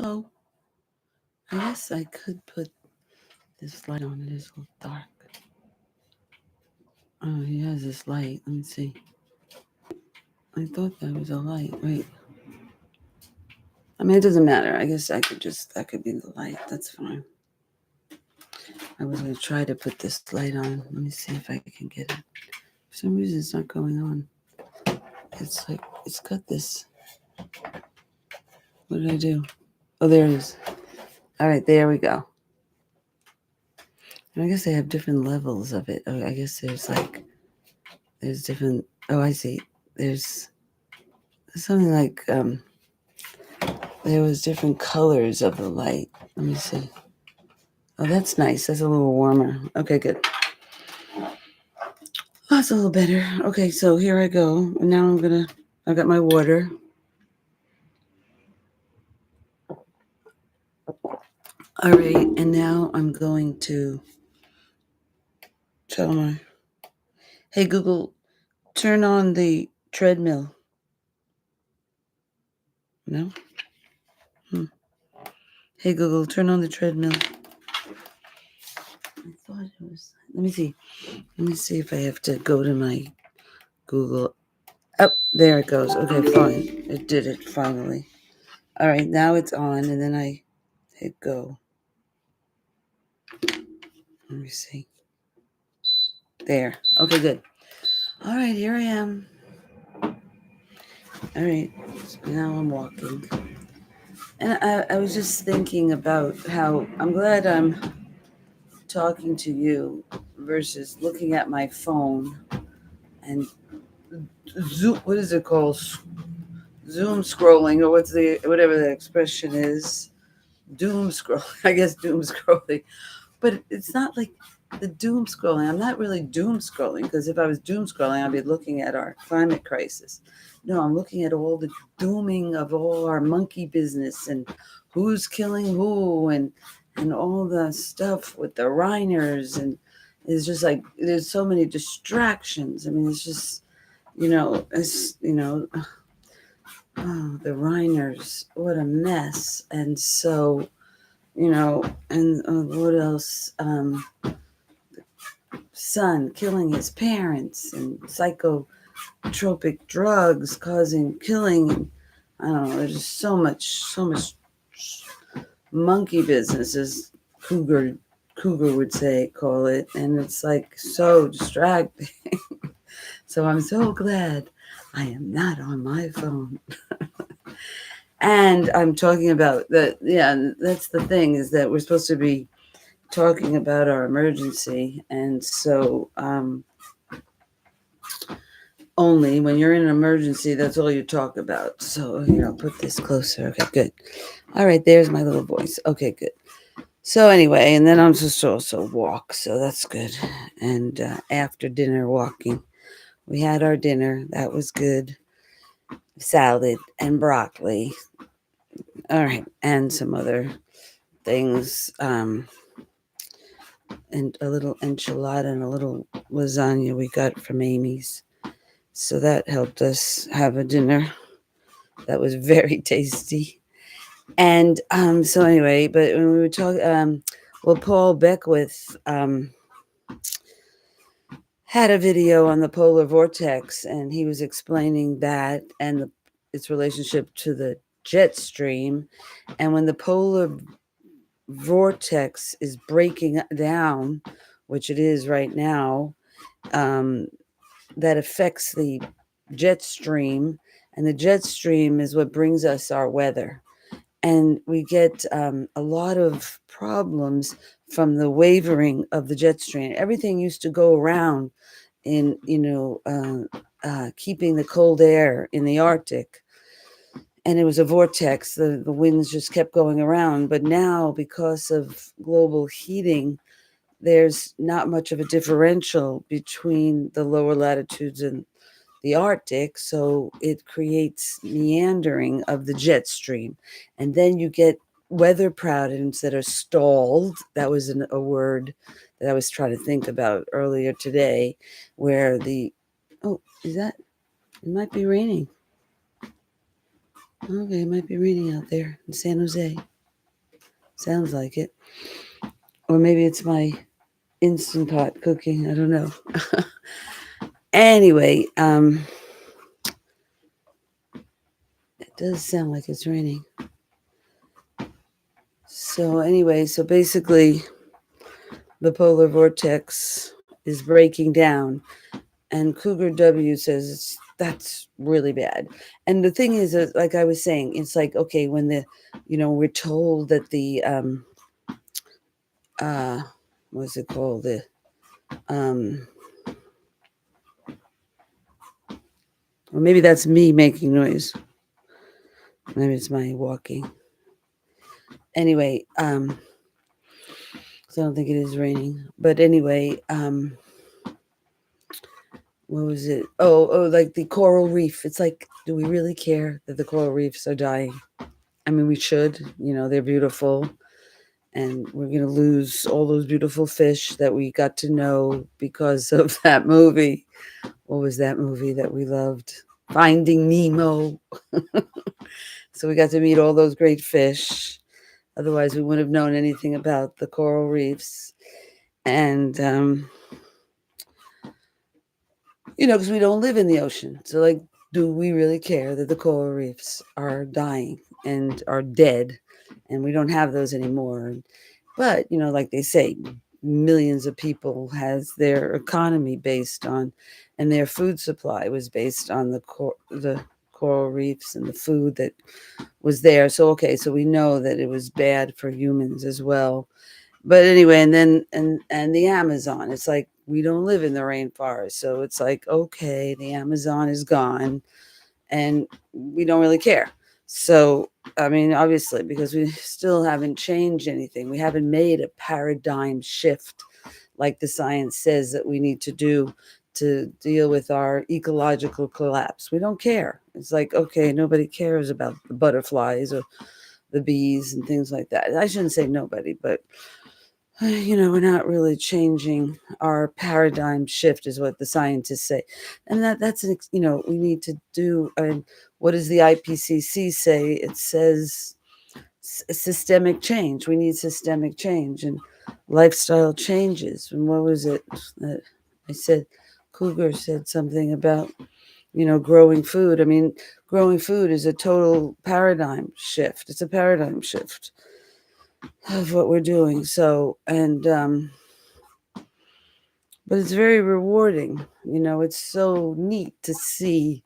Hello. I guess I could put this light on. It is a little dark. Oh, he has this light. Let me see. I thought that was a light. Wait. I mean, it doesn't matter. I guess that could be the light. That's fine. I was going to try to put this light on. Let me see if I can get it. For some reason, it's not going on. It's like, it's got this. What did I do? Oh, there it is. All right, there we go. And I guess they have different levels of it. Oh, I guess there's different. Oh, I see. There's something like, there was different colors of the light. Let me see. Oh, that's nice. That's a little warmer. Okay, good. Oh, that's a little better. Okay, so here I go. And now I got my water. All right, and now I'm going to tell my, hey, Google, turn on the treadmill. No? Hey, Google, turn on the treadmill. I thought it was, let me see. Let me see if I have to go to my Google. Oh, there it goes. Okay, fine. It did it finally. All right, now it's on, and then I hit go. Let me see. There. Okay, good. All right, here I am. All right, so now I'm walking. And I was just thinking about how I'm glad I'm talking to you versus looking at my phone and Zoom, what is it called? Zoom scrolling, or whatever the expression is. Doom scrolling. I guess doom scrolling. But it's not like the doom scrolling. I'm not really doom scrolling, because if I was doom scrolling, I'd be looking at our climate crisis. No, I'm looking at all the dooming of all our monkey business and who's killing who and all the stuff with the Reiners, and it's just like there's so many distractions. I mean, it's just oh, the Reiners, what a mess. And so and what else? Son killing his parents and psychotropic drugs causing killing. And I don't know. There's just so much monkey business, as Cougar would call it, and it's like so distracting. So I'm so glad I am not on my phone. And I'm talking about that. Yeah, that's the thing, is that we're supposed to be talking about our emergency, and so only when you're in an emergency, that's all you talk about. So put this closer. Okay, good. All right, there's my little voice. Okay, good. So anyway, and then I'm supposed to also walk, so that's good. And after dinner walking, we had our dinner. That was good. Salad and broccoli. All right, and some other things. And a little enchilada and a little lasagna we got from Amy's. So that helped us have a dinner that was very tasty. And so anyway, but when we were talking, Paul Beckwith had a video on the polar vortex, and he was explaining that and its relationship to the jet stream. And when the polar vortex is breaking down, which it is right now, that affects the jet stream, and the jet stream is what brings us our weather. And we get a lot of problems from the wavering of the jet stream. Everything used to go around in, keeping the cold air in the Arctic. And it was a vortex. The winds just kept going around. But now, because of global heating, there's not much of a differential between the lower latitudes and the Arctic, so it creates meandering of the jet stream. And then you get weather patterns that are stalled. That was a word that I was trying to think about earlier today, where it might be raining. Okay, it might be raining out there in San Jose. Sounds like it. Or maybe it's my instant pot cooking. I don't know. Anyway, it does sound like it's raining. So anyway, so basically the polar vortex is breaking down, and Cougar W says that's really bad. And the thing is, like I was saying, it's like, okay, when we're told that the uh what's it called, the um or maybe that's me making noise, maybe it's my walking. Anyway, so I don't think it is raining, but anyway, what was it? Oh, like the coral reef. It's like, do we really care that the coral reefs are dying? I mean, we should. They're beautiful, and we're gonna lose all those beautiful fish that we got to know because of that movie. What was that movie that we loved? Finding Nemo. So we got to meet all those great fish. Otherwise, we wouldn't have known anything about the coral reefs. And because we don't live in the ocean. So, like, do we really care that the coral reefs are dying and are dead, and we don't have those anymore? But like they say, millions of people has their economy based on, and their food supply was based on the coral reefs and the food that was there. So okay, so we know that it was bad for humans as well. But anyway, and then and the Amazon, it's like we don't live in the rainforest, so it's like, okay, the Amazon is gone, and we don't really care. So I mean, obviously, because we still haven't changed anything, we haven't made a paradigm shift like the science says that we need to do to deal with our ecological collapse. We don't care. It's like, okay, nobody cares about the butterflies or the bees and things like that. I shouldn't say nobody, but we're not really changing our paradigm shift, is what the scientists say. And that's we need to do. And what does the IPCC say? It says systemic change. We need systemic change and lifestyle changes. And what was it that I said? Cougar said something about growing food. I mean, growing food is a total paradigm shift. It's a paradigm shift of what we're doing. So, and but it's very rewarding. It's so neat to see.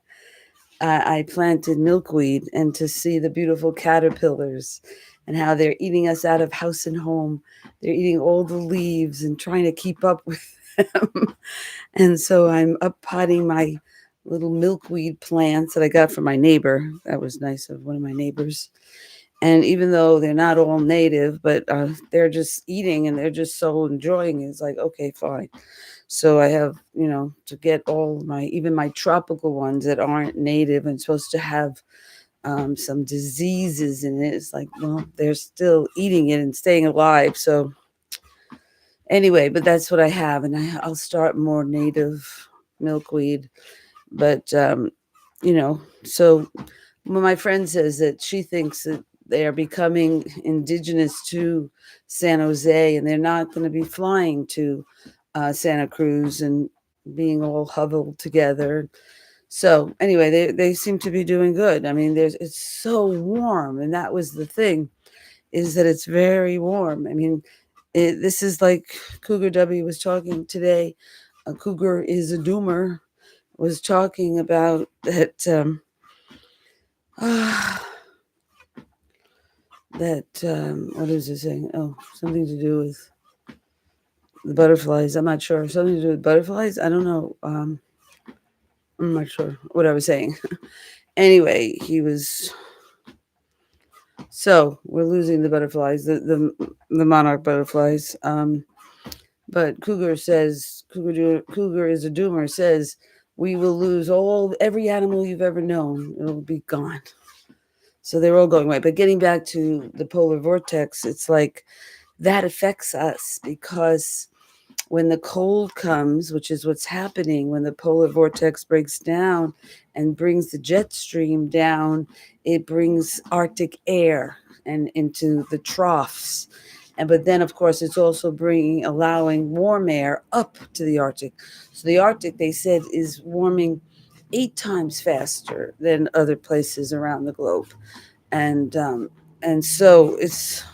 I planted milkweed, and to see the beautiful caterpillars and how they're eating us out of house and home. They're eating all the leaves and trying to keep up with them. And so I'm up potting my little milkweed plants that I got from my neighbor. That was nice of one of my neighbors. And even though they're not all native, but they're just eating and they're just so enjoying it. It's like, okay, fine. So I have, to get all even my tropical ones that aren't native and supposed to have some diseases in it. It's like, well, they're still eating it and staying alive. So anyway, but that's what I have. And I'll start more native milkweed. But, so when my friend says that she thinks that they are becoming indigenous to San Jose, and they're not going to be flying to Santa Cruz and being all huddled together. So anyway, they seem to be doing good. I mean, it's so warm, and that was the thing, is that it's very warm. I mean, this is like Cougar W was talking today. Cougar is a doomer, was talking about that. What is it saying? Oh, something to do with the butterflies. I'm not sure. Something to do with butterflies. I don't know. I'm not sure what I was saying. Anyway, he was. So we're losing the butterflies, the monarch butterflies. But Cougar is a doomer. Says we will lose every animal you've ever known. It'll be gone. So they're all going away. But getting back to the polar vortex, it's like that affects us because when the cold comes, which is what's happening when the polar vortex breaks down and brings the jet stream down, it brings Arctic air and into the troughs. And but then, of course, it's also bringing, allowing warm air up to the Arctic. So the Arctic, they said, is warming 8 times faster than other places around the globe, and and so it's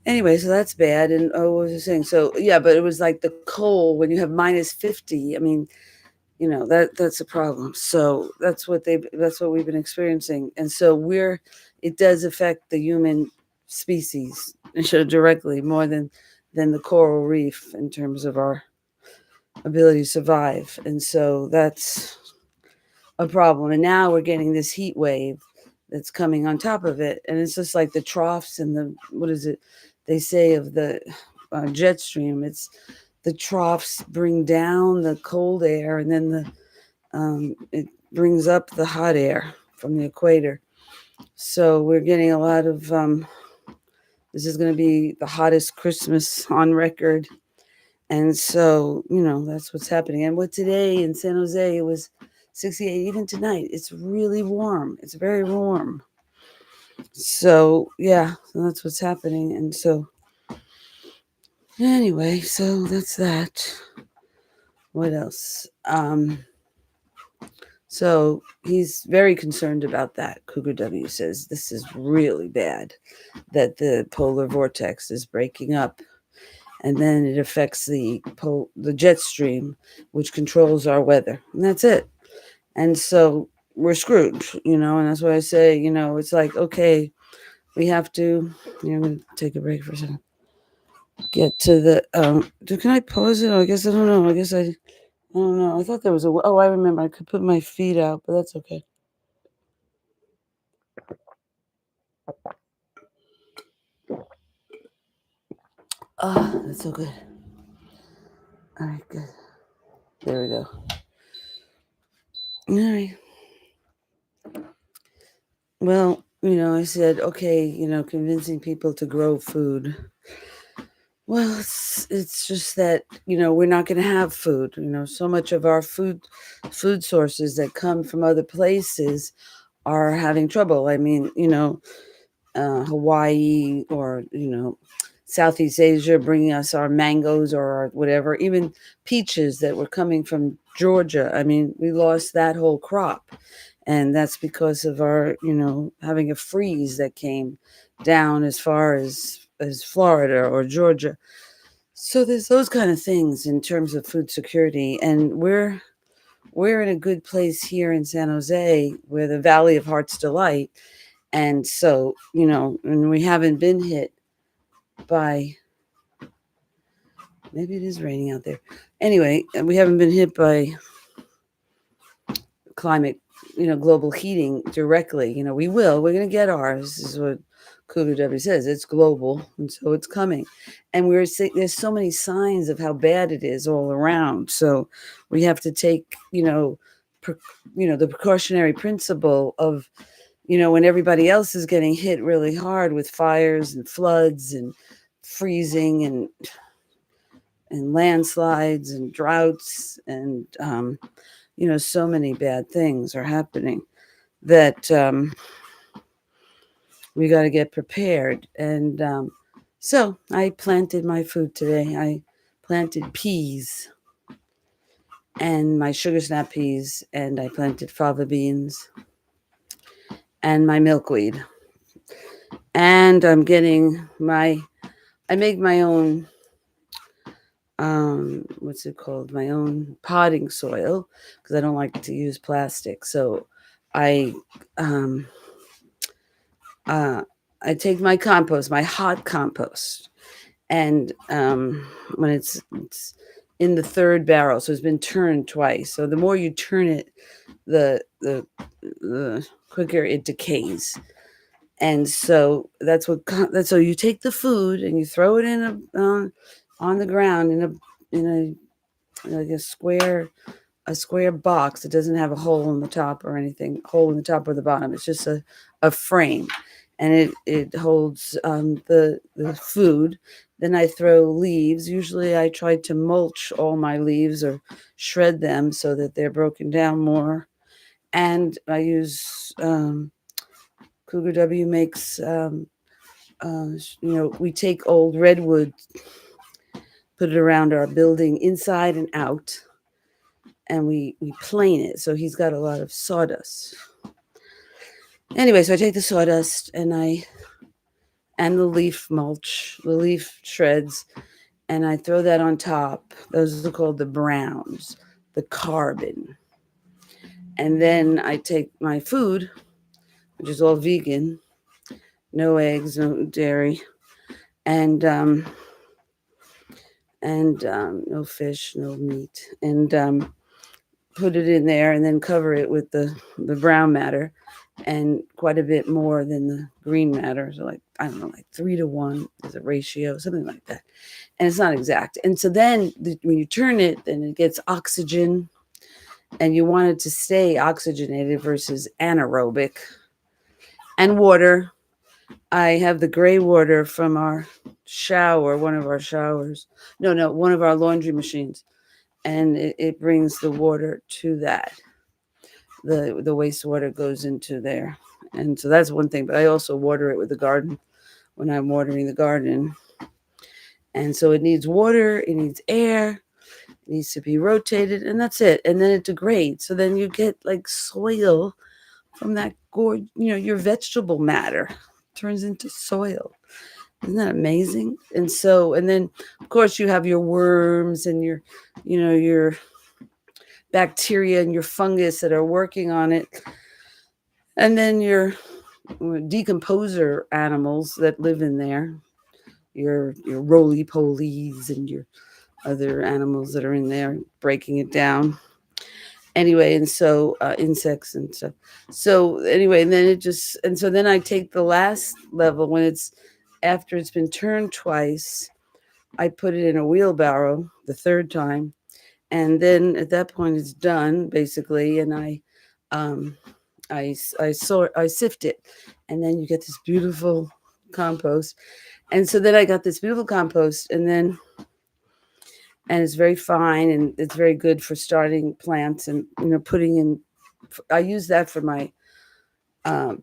anyway, so that's bad. And oh, what was I saying? So yeah, but it was like the cold when you have -50. I mean, that's a problem. So that's what we've been experiencing, and so it does affect the human species directly more than the coral reef in terms of our ability to survive, and so that's a problem. And now we're getting this heat wave that's coming on top of it, and it's just like the troughs and the what is it they say of the jet stream. It's the troughs bring down the cold air, and then it brings up the hot air from the equator. So we're getting a lot of. This is going to be the hottest Christmas on record, and so that's what's happening. And what today in San Jose, it was 68. Even tonight, it's really warm. It's very warm. So yeah, so that's what's happening. And so anyway, so that's that. What else? So he's very concerned about that. Cougar W says this is really bad, that the polar vortex is breaking up, and then it affects the jet stream, which controls our weather, and that's it. And so we're screwed, and that's why I say, it's like, okay, we have to. I'm gonna take a break for a second. Get to the. Can I pause it? I guess I don't know. I don't know. I thought there was a. Oh, I remember. I could put my feet out, but that's okay. Ah, that's so good. All right, good. There we go. All right. Well, I said, okay, convincing people to grow food. Well, it's just that we're not going to have food. So much of our food sources that come from other places are having trouble. I mean, Hawaii or Southeast Asia bringing us our mangoes or our whatever, even peaches that were coming from Georgia. I mean, we lost that whole crop, and that's because of our having a freeze that came down as far as Florida or Georgia. So there's those kind of things in terms of food security, and we're in a good place here in San Jose. We're the Valley of Heart's Delight, and so and we haven't been hit by, maybe it is raining out there. Anyway, we haven't been hit by climate, global heating directly. We're going to get ours, is what Cougar W says. It's global, and so it's coming. And there's so many signs of how bad it is all around. So we have to take, the precautionary principle of, when everybody else is getting hit really hard with fires and floods and freezing and landslides and droughts and so many bad things are happening that we got to get prepared. And so I planted my food today. I planted peas and my sugar snap peas, and I planted fava beans and my milkweed. And I make my own, what's it called? My own potting soil, because I don't like to use plastic. So I take my compost, my hot compost, and when it's in the third barrel, so it's been turned twice. So the more you turn it, the quicker it decays. And so so you take the food and you throw it in on the ground in a like a square box. It doesn't have a hole in the top or anything, hole in the top or the bottom. It's just a frame, and it holds the food, Then I throw leaves. Usually I try to mulch all my leaves or shred them so that they're broken down more. And I use Cougar W makes we take old redwood, put it around our building inside and out, and we plane it. So he's got a lot of sawdust. Anyway, so I take the sawdust and the leaf mulch, the leaf shreds, and I throw that on top. Those are called the browns, the carbon. And then I take my food, which is all vegan, no eggs, no dairy, and no fish, no meat, and put it in there, and then cover it with the brown matter, and quite a bit more than the green matter. So like I don't know, like 3 to 1 is a ratio, something like that. And it's not exact. And so then when you turn it, then it gets oxygen, and you want it to stay oxygenated versus anaerobic. And water. I have the gray water from our shower, one of our showers. No, one of our laundry machines. And it brings the water to that. The wastewater goes into there. And so that's one thing. But I also water it with the garden when I'm watering the garden. And so it needs water, it needs air, it needs to be rotated, and that's it. And then it degrades. So then you get like soil from that your vegetable matter turns into soil. Isn't that amazing? And then of course you have your worms and your bacteria and your fungus that are working on it. And then your decomposer animals that live in there, your roly polies and your other animals that are in there breaking it down. Anyway, and so insects and stuff. So anyway, and then then I take the last level when it's after it's been turned twice. I put it in a wheelbarrow the third time, and then at that point it's done basically, and um, I sift it, and then you get this beautiful compost. And so then I got this beautiful compost, and it's very fine, and it's very good for starting plants, and putting in. I use that for my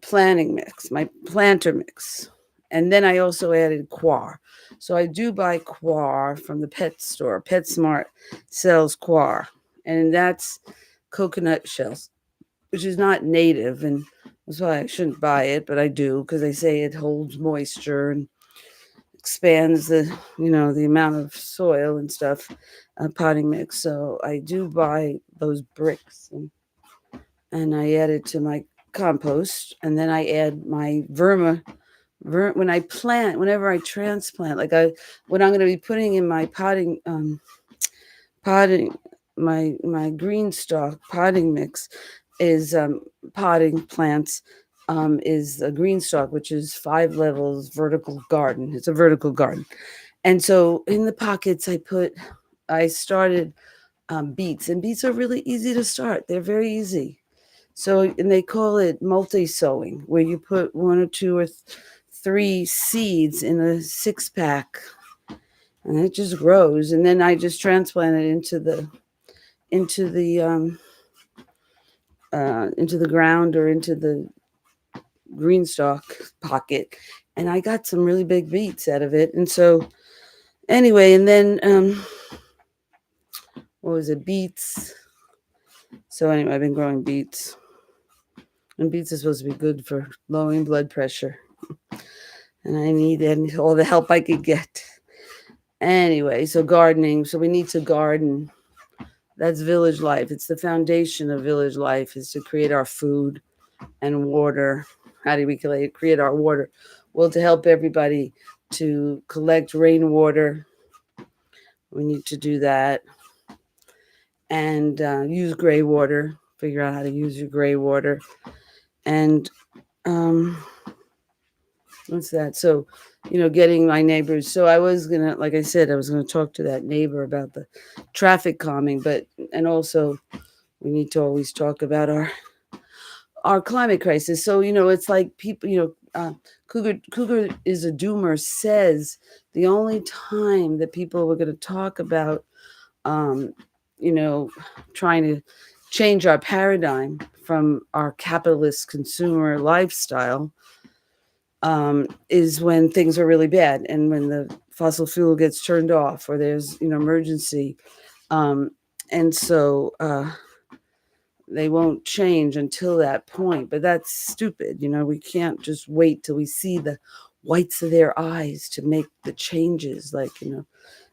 planting mix, my planter mix, and then I also added coir. So I do buy coir from the pet store. PetSmart sells coir, and that's coconut shells, which is not native, and that's why I shouldn't buy it, but I do because they say it holds moisture and expands the amount of soil and stuff, potting mix. So I do buy those bricks, and I add it to my compost, and then I add my when I plant, whenever I transplant, like when I'm going to be putting in my potting my green stalk potting mix is potting plants, is a green stalk, which is 5 levels vertical garden. It's a vertical garden. And so in the pockets I started beets, and beets are really easy to start. They're very easy. So, and they call it multi-sowing, where you put 1 or 2 or 3 seeds in a 6-pack, and it just grows. And then I just transplant it into the ground or into the green stalk pocket, and I got some really big beets out of it. And so, anyway, and then what was it? Beets. So anyway, I've been growing beets. And beets are supposed to be good for lowering blood pressure. And I need all the help I could get. Anyway, so gardening. So we need to garden. That's village life. It's the foundation of village life, is to create our food and water. How do we create our water? Well, to help everybody to collect rainwater, we need to do that. And use gray water. Figure out how to use your gray water. And what's that? So, getting my neighbors. So I was gonna, like I said, I was gonna talk to that neighbor about the traffic calming, and also we need to always talk about our climate crisis. So, it's like people, Cougar is a doomer says the only time that people were going to talk about, um, you know, trying to change our paradigm from our capitalist consumer lifestyle is when things are really bad and when the fossil fuel gets turned off or there's emergency, um, and so they won't change until that point. But that's stupid. We can't just wait till we see the whites of their eyes to make the changes. Like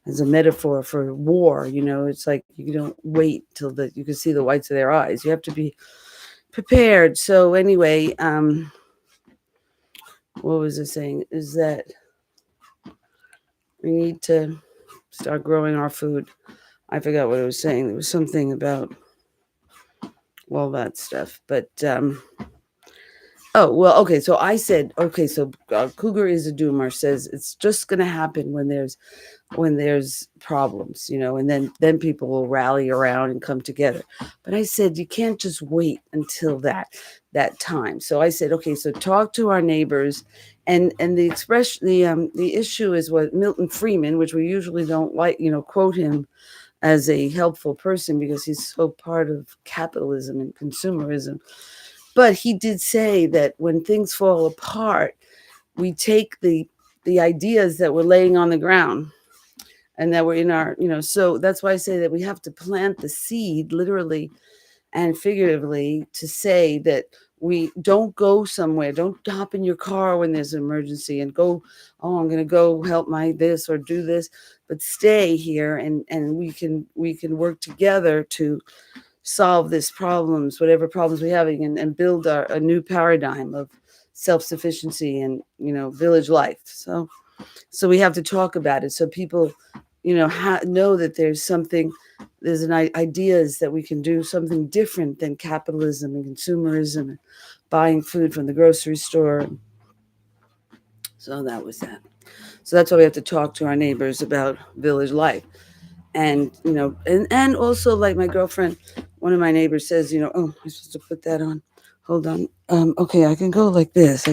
as a metaphor for war, it's like you don't wait till you can see the whites of their eyes. You have to be prepared. So anyway, what was I saying? Is that we need to start growing our food. I forgot what I was saying. There was something about all that stuff. But oh well, okay. So I said, okay. So Cougar is a doomer says it's just going to happen when there's problems, and then people will rally around and come together. But I said you can't just wait until that time. So I said, okay, so talk to our neighbors, and the expression the issue is what Milton Friedman, which we usually don't like, quote him as a helpful person because he's so part of capitalism and consumerism. But he did say that when things fall apart, we take the ideas that we're laying on the ground and that were in our, so that's why I say that we have to plant the seed literally and figuratively to say that we don't go somewhere, don't hop in your car when there's an emergency and go, oh, I'm going to go help my this or do this, but stay here and we can work together to solve this problems, whatever problems we're having, and build a new paradigm of self-sufficiency and, village life. So we have to talk about it so people know that there's an ideas that we can do something different than capitalism and consumerism and buying food from the grocery store. So that was that. So that's why we have to talk to our neighbors about village life. And and also, like my girlfriend, one of my neighbors says, oh, I'm supposed to put that on. Hold on. Okay, I can go like this.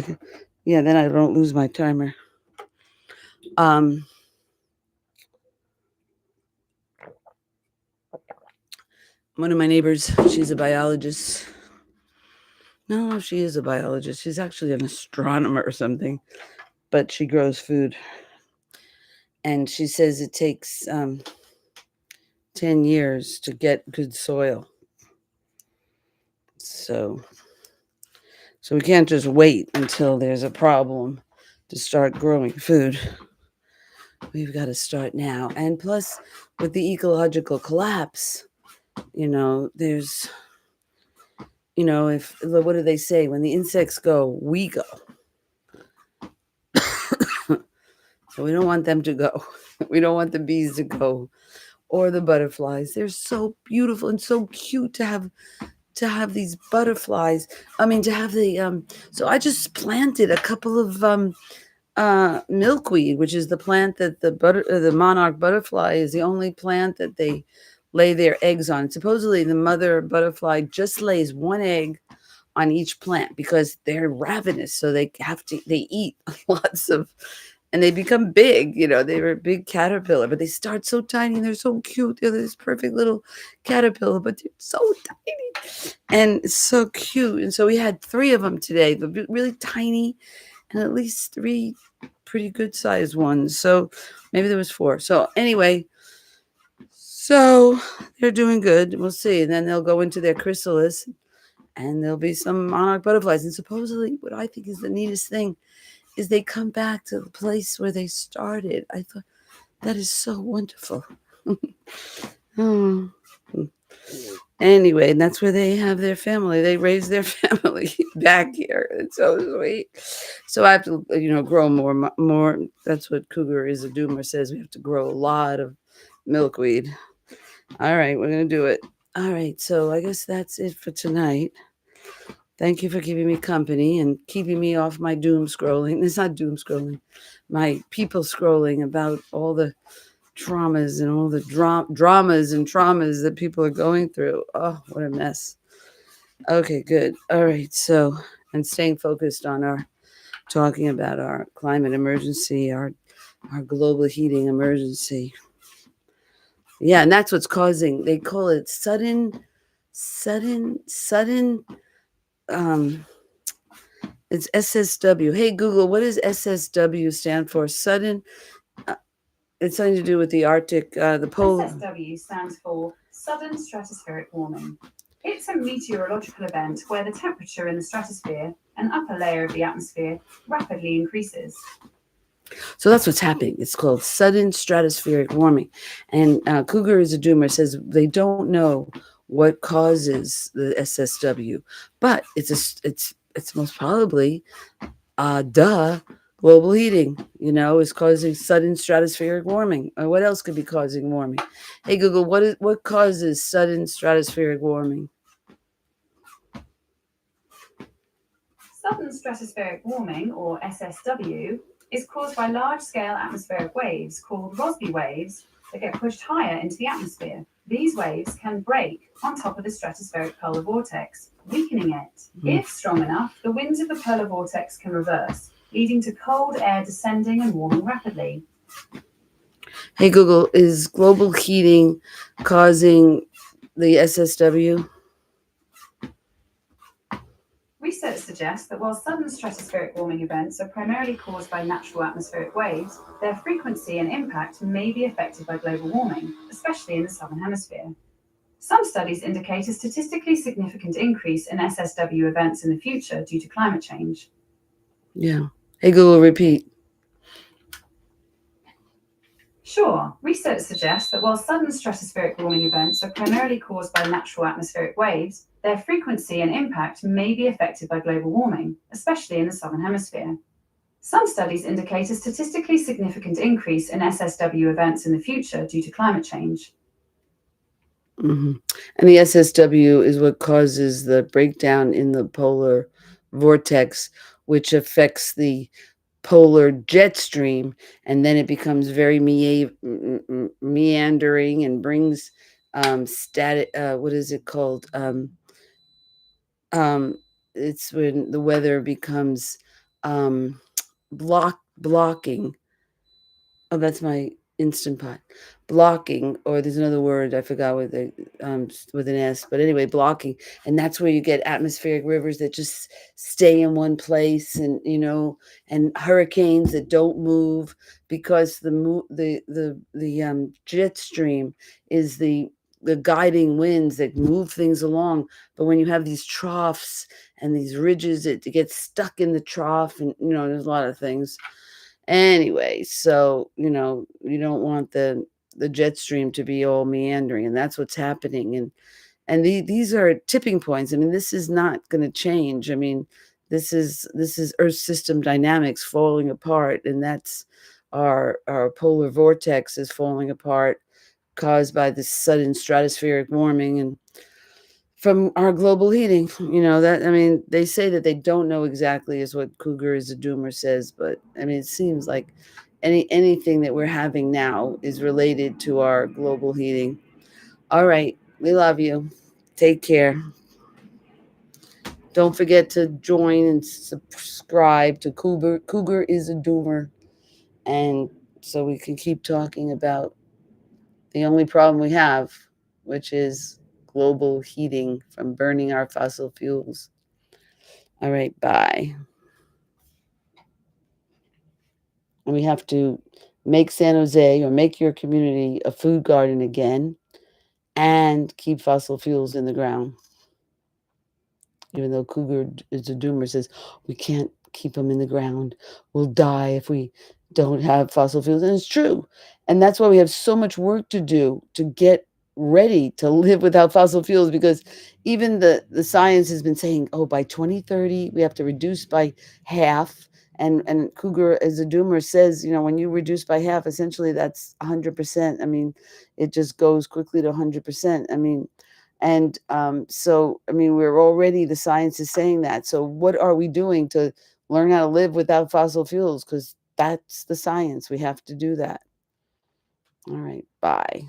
Yeah, then I don't lose my timer. um One of my neighbors, she's a biologist. No, she is a biologist. She's actually an astronomer or something, but she grows food. And she says it takes 10 years to get good soil. So we can't just wait until there's a problem to start growing food. We've got to start now. And plus, with the ecological collapse, there's, if what do they say? When the insects go, we go. So we don't want them to go. We don't want the bees to go or the butterflies. They're so beautiful and so cute to have these butterflies. I mean, to have the so I just planted a couple of milkweed, which is the plant that the monarch butterfly is the only plant that they lay their eggs on. Supposedly the mother butterfly just lays one egg on each plant because they're ravenous, so they eat lots of, and they become big. They were a big caterpillar, but they start so tiny and they're so cute. They're this perfect little caterpillar, but they're so tiny and it's so cute. And so we had 3 of them today, the really tiny, and at least 3 pretty good sized ones. So maybe there was 4. So anyway, so they're doing good. We'll see. And then they'll go into their chrysalis and there'll be some monarch butterflies. And supposedly what I think is the neatest thing is they come back to the place where they started. I thought that is so wonderful. Oh. Anyway, and that's where they have their family. They raise their family back here. It's so sweet. So I have to, grow more. That's what Cougar is a doomer says. We have to grow a lot of milkweed. All right, we're going to do it. All right, so I guess that's it for tonight. Thank you for keeping me company and keeping me off my doom scrolling. It's not doom scrolling. My people scrolling about all the traumas and all the dramas and traumas that people are going through. Oh, what a mess. Okay, good. All right. So, and staying focused on our talking about our climate emergency, our global heating emergency. Yeah, and that's what's causing. They call it sudden. Um, it's SSW. Hey Google, what does SSW stand for? Sudden. Uh, it's something to do with the Arctic, the polar. SSW stands for Sudden Stratospheric Warming. It's a meteorological event where the temperature in the stratosphere, an upper layer of the atmosphere, rapidly increases. So that's what's happening. It's called sudden stratospheric warming. And Cougar is a doomer says they don't know what causes the SSW, but it's most probably global heating. Is causing sudden stratospheric warming. Or what else could be causing warming? Hey Google, what causes sudden stratospheric warming? Sudden stratospheric warming, or SSW, is caused by large scale atmospheric waves called Rossby waves that get pushed higher into the atmosphere. These waves can break on top of the stratospheric polar vortex, weakening it. If strong enough, the winds of the polar vortex can reverse, leading to cold air descending and warming rapidly. Hey Google, is global heating causing the SSW? Research suggests that while sudden stratospheric warming events are primarily caused by natural atmospheric waves, their frequency and impact may be affected by global warming, especially in the southern hemisphere. Some studies indicate a statistically significant increase in SSW events in the future due to climate change. Yeah. Hey Google, repeat. Sure, research suggests that while sudden stratospheric warming events are primarily caused by natural atmospheric waves, their frequency and impact may be affected by global warming, especially in the southern hemisphere. Some studies indicate a statistically significant increase in SSW events in the future due to climate change. hmm And the SSW is what causes the breakdown in the polar vortex, which affects the polar jet stream, and then it becomes very meandering and brings static. What is it called? Um, it's when the weather becomes um, blocking. Oh, that's my instant pot. Blocking, or there's another word I forgot with an S, but anyway, blocking, and that's where you get atmospheric rivers that just stay in one place, and and hurricanes that don't move because the jet stream is the guiding winds that move things along. But when you have these troughs and these ridges, it gets stuck in the trough, and there's a lot of things. Anyway, so you don't want the jet stream to be all meandering, and that's what's happening. And these are tipping points. I mean, this is not going to change. I mean, this is Earth system dynamics falling apart, and that's our polar vortex is falling apart, caused by this sudden stratospheric warming and from our global heating. That, I mean, they say that they don't know exactly is what Cougar is a doomer says, but I mean, it seems like anything that we're having now is related to our global heating. All right, we love you. Take care. Don't forget to join and subscribe to Cougar is a doomer, and so we can keep talking about the only problem we have, which is global heating from burning our fossil fuels. All right, bye. And we have to make San Jose or make your community a food garden again and keep fossil fuels in the ground. Even though Cougar is a doomer, says we can't keep them in the ground. We'll die if we don't have fossil fuels. And it's true. And that's why we have so much work to do to get ready to live without fossil fuels, because even the science has been saying, oh, by 2030, we have to reduce by half. And Cougar as a doomer says, when you reduce by half, essentially that's 100%. I mean, it just goes quickly to 100%. I mean, and so, I mean, the science is saying that. So, what are we doing to learn how to live without fossil fuels? Because that's the science. We have to do that. All right. Bye.